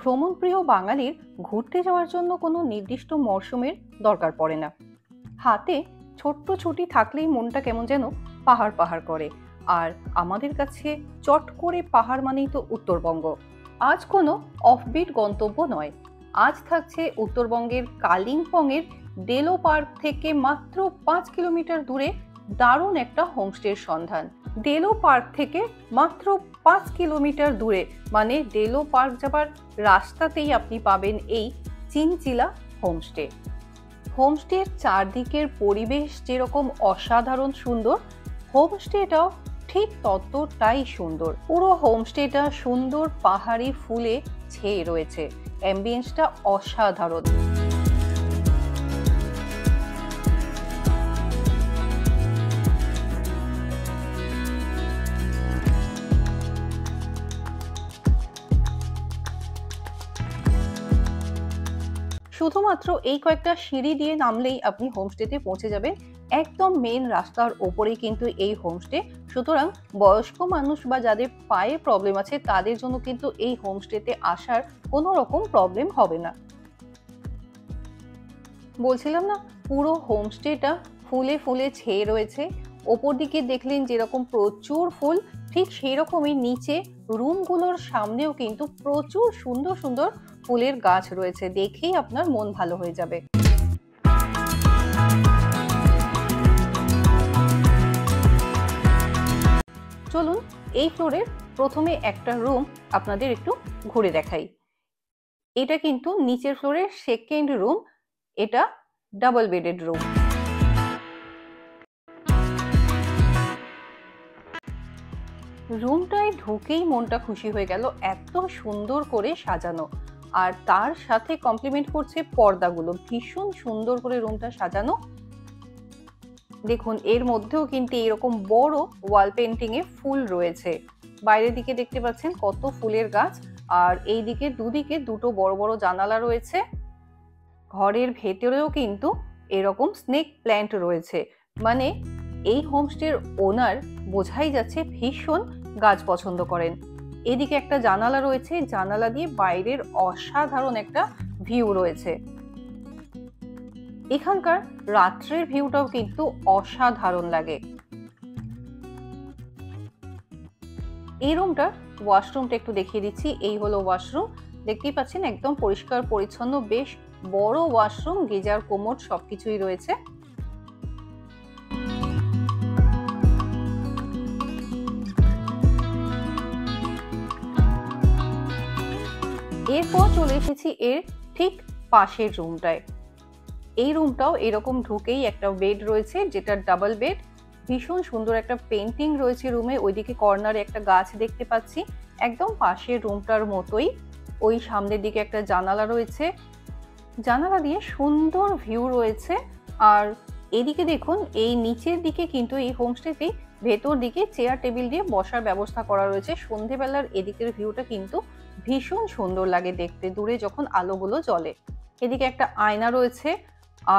ভ্রমণপ্রিয় বাঙালির ঘুরতে যাওয়ার জন্য কোনো নির্দিষ্ট মরশুমের দরকার পড়ে না। হাতে ছোট্ট ছুটি থাকলেই মনটা কেমন যেন পাহাড় পাহাড় করে। আর আমাদের কাছে চট করে পাহাড় মানেই তো উত্তরবঙ্গ। আজ কোনো অফবিট গন্তব্য নয়, আজ থাকছে উত্তরবঙ্গের কালিম্পংয়ের ডেলো পার্ক থেকে মাত্র 5 কিলোমিটার দূরে দারুণ একটা হোমস্টের সন্ধান। ডেলো পার্ক থেকে মাত্র 5 কিলোমিটার দূরে, মানে ডেলো পার্ক যাবার রাস্তাতেই আপনি পাবেন এই চিনচিলা হোমস্টে। হোমস্টের চারদিকের পরিবেশ যেরকম অসাধারণ সুন্দর, হোমস্টেটাও ঠিক ততটাই সুন্দর। পুরো হোমস্টেটা সুন্দর পাহাড়ি ফুলে ছেয়ে রয়েছে, অ্যাম্বিয়েন্সটা অসাধারণ। শুধুমাত্র এই কয়েকটা সিঁড়ি দিয়ে নামলেই আপনি হোমস্টেতে পৌঁছে যাবেন। একদম মেন রাস্তার ওপরেই কিন্তু এই হোমস্টে, সুতরাং বয়স্ক মানুষ বা যাদের পায়ে প্রবলেম আছে তাদের জন্য কিন্তু এই হোমস্টেতে আসার কোনো রকম প্রবলেম হবে না। বলছিলাম না, পুরো হোমস্টেটা ফুলে ফুলে ছেয়ে রয়েছে। ওপর দিকে দেখলেন যেরকম প্রচুর ফুল, ঠিক সেই রকমই নিচে রুমগুলোর সামনেও কিন্তু প্রচুর সুন্দর সুন্দর ফুলের গাছ রয়েছে, দেখেই আপনার মন ভালো হয়ে যাবে। চলুন এই ফ্লোরের প্রথমে একটা রুম আপনাদের একটু ঘুরে দেখাই। এটা কিন্তু নিচের ফ্লোরের সেকেন্ড রুম, এটা ডাবল বেডেড রুম। রুমটায় ঢুকেই মনটা খুশি হয়ে গেল, এত সুন্দর করে সাজানো। আর তার সাথে কমপ্লিমেন্ট করছে পর্দাগুলো, ভীষণ সুন্দর করে রুমটা সাজানো। দেখুন এর মধ্যেও কিন্তু এরকম বড় ওয়াল পেন্টিং এ ফুল রয়েছে। বাইরের দিকে দেখতে পাচ্ছেন কত ফুলের গাছ, আর এই দিকে দুদিকে দুটো বড় বড় জানালা রয়েছে। ঘরের ভেতরেও কিন্তু এরকম স্নেক প্ল্যান্ট রয়েছে, মানে এই হোমস্টের ওনার বোঝাই যাচ্ছে ভীষণ গাছ পছন্দ করেন। এদিকে একটা জানালা রয়েছে, জানালা দিয়ে বাইরের অসাধারণ একটা ভিউ রয়েছে। এখানকার রাত্রের ভিউটাও কিন্তু অসাধারণ লাগে। এই রুমটার ওয়াশরুমটা একটু দেখিয়ে দিচ্ছি। এই হলো ওয়াশরুম, দেখতেই পাচ্ছেন একদম পরিষ্কার পরিচ্ছন্ন, বেশ বড় ওয়াশরুম, গিজার, কোমোড সবকিছুই রয়েছে। এরপর চলে এসেছি এর ঠিক পাশের রুমটায়। এই রুমটাও এরকম ঢুকেই একটা বেড রয়েছে, যেটা ডাবল বেড। ভীষণ সুন্দর একটা পেন্টিং রয়েছে রুমে। ওইদিকে কর্নারে একটা গাছ দেখতে পাচ্ছি, একদম পাশের রুমটার মতোই। ওই সামনের দিকে একটা জানালা রয়েছে, জানালা দিয়ে সুন্দর ভিউ রয়েছে। আর এদিকে দেখুন এই নিচের দিকে কিন্তু এই হোমস্টেতেই ভেতর দিকে চেয়ার টেবিল দিয়ে বসার ব্যবস্থা করা রয়েছে। সন্ধেবেলার এদিকের ভিউটা কিন্তু ভীষণ সুন্দর লাগে দেখতে, দূরে যখন আলোগুলো জ্বলে। এদিকে একটা আয়না রয়েছে,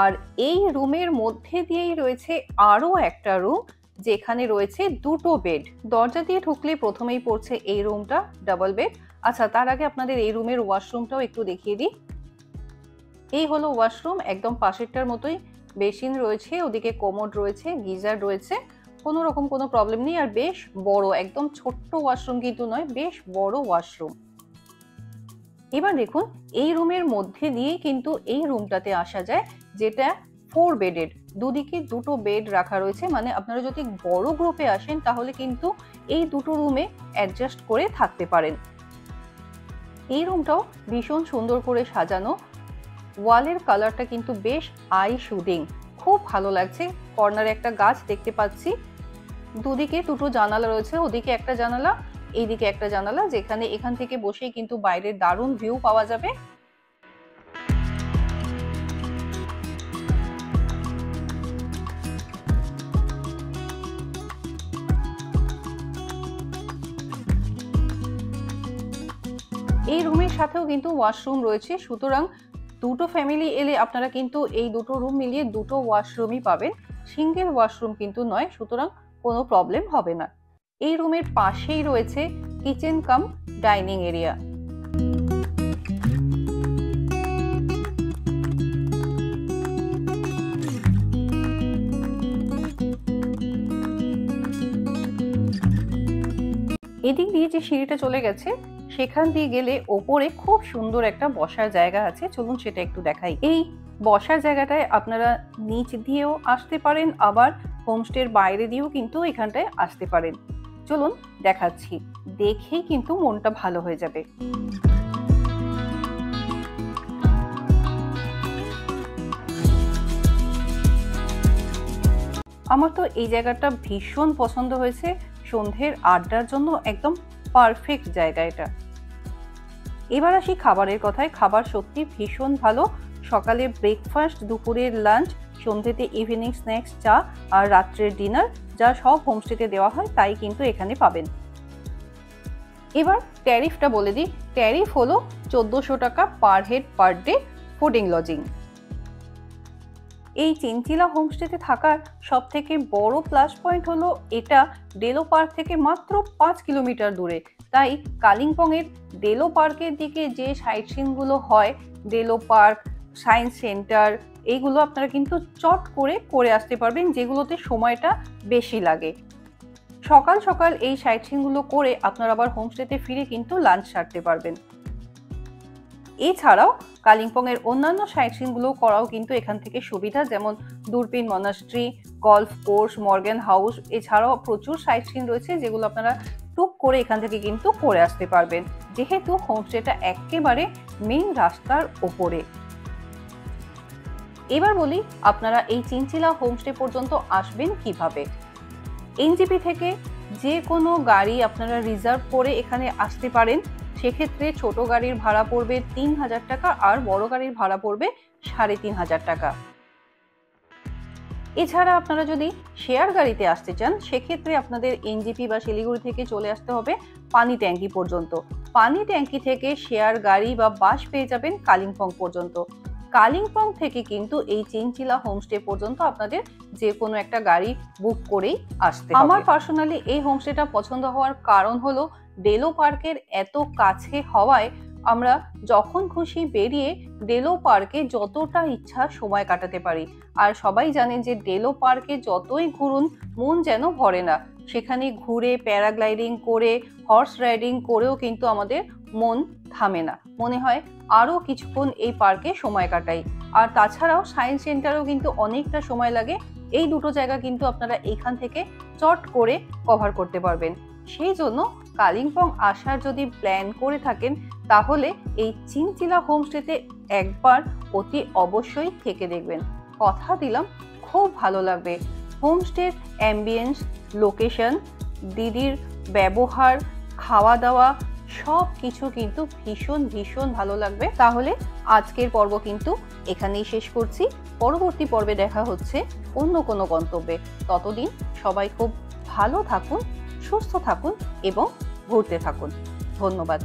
আর এই রুমের মধ্যে দিয়েই রয়েছে আরো একটা রুম, যেখানে রয়েছে দুটো বেড। দরজা দিয়ে ঢুকলে প্রথমেই পড়ছে এই রুমটা, ডাবল বেড। আচ্ছা, তার আগে আপনাদের এই রুমের ওয়াশরুমটাও একটু দেখিয়ে দিই। এই হলো ওয়াশরুম, একদম পাশেরটার মতোই বেসিন রয়েছে, ওদিকে কোমোড রয়েছে, গিজার রয়েছে, কোনো রকম কোনো প্রবলেম নেই। আর বেশ বড়, একদম ছোট্ট ওয়াশরুম কিন্তু নয়, বেশ বড় ওয়াশরুম। এবার দেখুন এই রুমের মধ্যে দিয়ে কিন্তু এই রুমটাতে আসা যায়, যেটা 4 বেডেড। দুদিকে দুটো বেড রাখা রয়েছে, মানে আপনারা যদি বড় গ্রুপে আসেন তাহলে কিন্তু এই দুটো রুমে অ্যাডজাস্ট করে থাকতে পারেন। এই রুমটাও ভীষণ সুন্দর করে সাজানো, ওয়ালের কালারটা কিন্তু বেশ আই শুটিং, খুব ভালো লাগছে। কর্নারে একটা গাছ দেখতে পাচ্ছি, দুদিকে দুটো জানালা রয়েছে, ওদিকে একটা জানালা, এইদিকে একটা জানালা, যেখানে এখান থেকে বসেই কিন্তু বাইরের দারুণ ভিউ পাওয়া যাবে। এই রুমের সাথেও কিন্তু ওয়াশরুম রয়েছে, সুতরাং দুটো ফ্যামিলি এলে আপনারা কিন্তু এই দুটো রুম মিলিয়ে দুটো ওয়াশরুমই পাবেন, সিঙ্গেল ওয়াশরুম কিন্তু নয়, সুতরাং কোনো প্রবলেম হবে না। এই রুমের পাশেই রয়েছে কিচেন কাম ডাইনিং এরিয়া। এদিক দিয়ে যে সিঁড়িটা চলে গেছে সেখান দিয়ে গেলে ওপরে খুব সুন্দর একটা বসার জায়গা আছে, চলুন সেটা একটু দেখাই। এই বসার জায়গাটায় আপনারা নিচ দিয়েও আসতে পারেন, আবার হোমস্টের বাইরে দিয়েও কিন্তু এখানটায় আসতে পারেন। চলুন দেখাচ্ছি, দেখেই কিন্তু মনটা ভালো হয়ে যাবে। আমার তো এই জায়গাটা ভীষণ পছন্দ হয়েছে, সন্ধ্যের আড্ডার জন্য একদম পারফেক্ট জায়গা এটা। এবার আসি খাবারের কথায়। খাবার সত্যি ভীষণ ভালো। সকালে ব্রেকফাস্ট, দুপুরের লাঞ্চ, সন্ধ্যেতে ইভিনিং স্ন্যাক্স, চা আর রাত্রের ডিনার, যা সব হোমস্টেতে দেওয়া হয় তাই কিন্তু এখানে পাবেন। এবার ট্যারিফটা বলে দিই। ট্যারিফ হলো 1400 টাকা per head per day, fooding lodging. এই চিনচিলা হোমস্টেতে থাকার সব থেকে বড় প্লাস পয়েন্ট হলো এটা ডেলো পার্ক থেকে মাত্র 5 কিলোমিটার দূরে। তাই কালিম্পংয়ের ডেলো পার্কের দিকে যে সাইট সিনগুলো হয়, ডেলো পার্ক, সায়েন্স সেন্টার, এইগুলো আপনারা কিন্তু চট করে আসতে পারবেন, যেগুলোতে সময়টা বেশি লাগে। সকাল সকাল এই সাইট সিনগুলো করে আপনারা আবার হোমস্টেতে ফিরে কিন্তু লাঞ্চ সারতে পারবেন। এছাড়াও কালিম্পংয়ের অন্যান্য সাইট সিনগুলো করাও কিন্তু এখান থেকে সুবিধা, যেমন Durpin monastery, golf course, Morgan house, এছাড়াও প্রচুর সাইট সিন রয়েছে যেগুলো আপনারা টুক করে এখান থেকে কিন্তু করে আসতে পারবেন, যেহেতু হোমস্টেটা একেবারে মেইন রাস্তার ওপরে। এবার বলি আপনারা এই চিনচিলা হোমস্টে পর্যন্ত আসবেন কিভাবে। এনজেপি থেকে যে কোনো গাড়ি আপনারা রিজার্ভ করে এখানে আসতে পারেন। সেক্ষেত্রে ছোট গাড়ির ভাড়া পড়বে 3000 টাকা আর বড় গাড়ির ভাড়া পড়বে 3500 টাকা। এছাড়া আপনারা যদি শেয়ার গাড়িতে আসতে চান সেক্ষেত্রে আপনাদের এনজেপি বা শিলিগুড়ি থেকে চলে আসতে হবে পানি ট্যাঙ্কি পর্যন্ত। পানি ট্যাঙ্কি থেকে শেয়ার গাড়ি বা বাস পেয়ে যাবেন কালিম্পং পর্যন্ত। কালিম্পং থেকে কিন্তু এই চিনচিলা হোমস্টে পর্যন্ত আপনাদের যে কোনো একটা গাড়ি বুক করেই আসতে হবে। আমার পার্সোনালি এই হোমস্টেটা পছন্দ হওয়ার কারণ হলো ডেলো পার্কের এত কাছে হওয়ায় আমরা যখন খুশি বেরিয়ে ডেলো পার্কে যতটা ইচ্ছা সময় কাটাতে পারি। আর সবাই জানেন যে ডেলো পার্কে যতই ঘুরুন মন যেন ভরে না। সেখানে ঘুরে প্যারাগ্লাইডিং করে, হর্স রাইডিং করেও কিন্তু আমাদের মন থামে না, মনে হয় আরও কিছুক্ষণ এই পার্কে সময় কাটাই। আর তাছাড়াও সায়েন্স সেন্টারেও কিন্তু অনেকটা সময় লাগে। এই দুটো জায়গা কিন্তু আপনারা এখান থেকে চট করে কভার করতে পারবেন। সেই জন্য কালিম্পং আসার যদি প্ল্যান করে থাকেন তাহলে এই চিনচিলা হোমস্টেতে একবার অতি অবশ্যই থেকে দেখবেন। কথা দিলাম খুব ভালো লাগবে। হোমস্টের অ্যাম্বিয়েন্স, লোকেশন, দিদির ব্যবহার, খাওয়া দাওয়া সব কিছু কিন্তু ভীষণ ভীষণ ভালো লাগবে। তাহলে আজকের পর্ব কিন্তু এখানেই শেষ করছি। পরবর্তী পর্বে দেখা হচ্ছে অন্য কোনো গন্তব্যে। ততদিন সবাই খুব ভালো থাকুন, সুস্থ থাকুন এবং ঘুরতে থাকুন। ধন্যবাদ।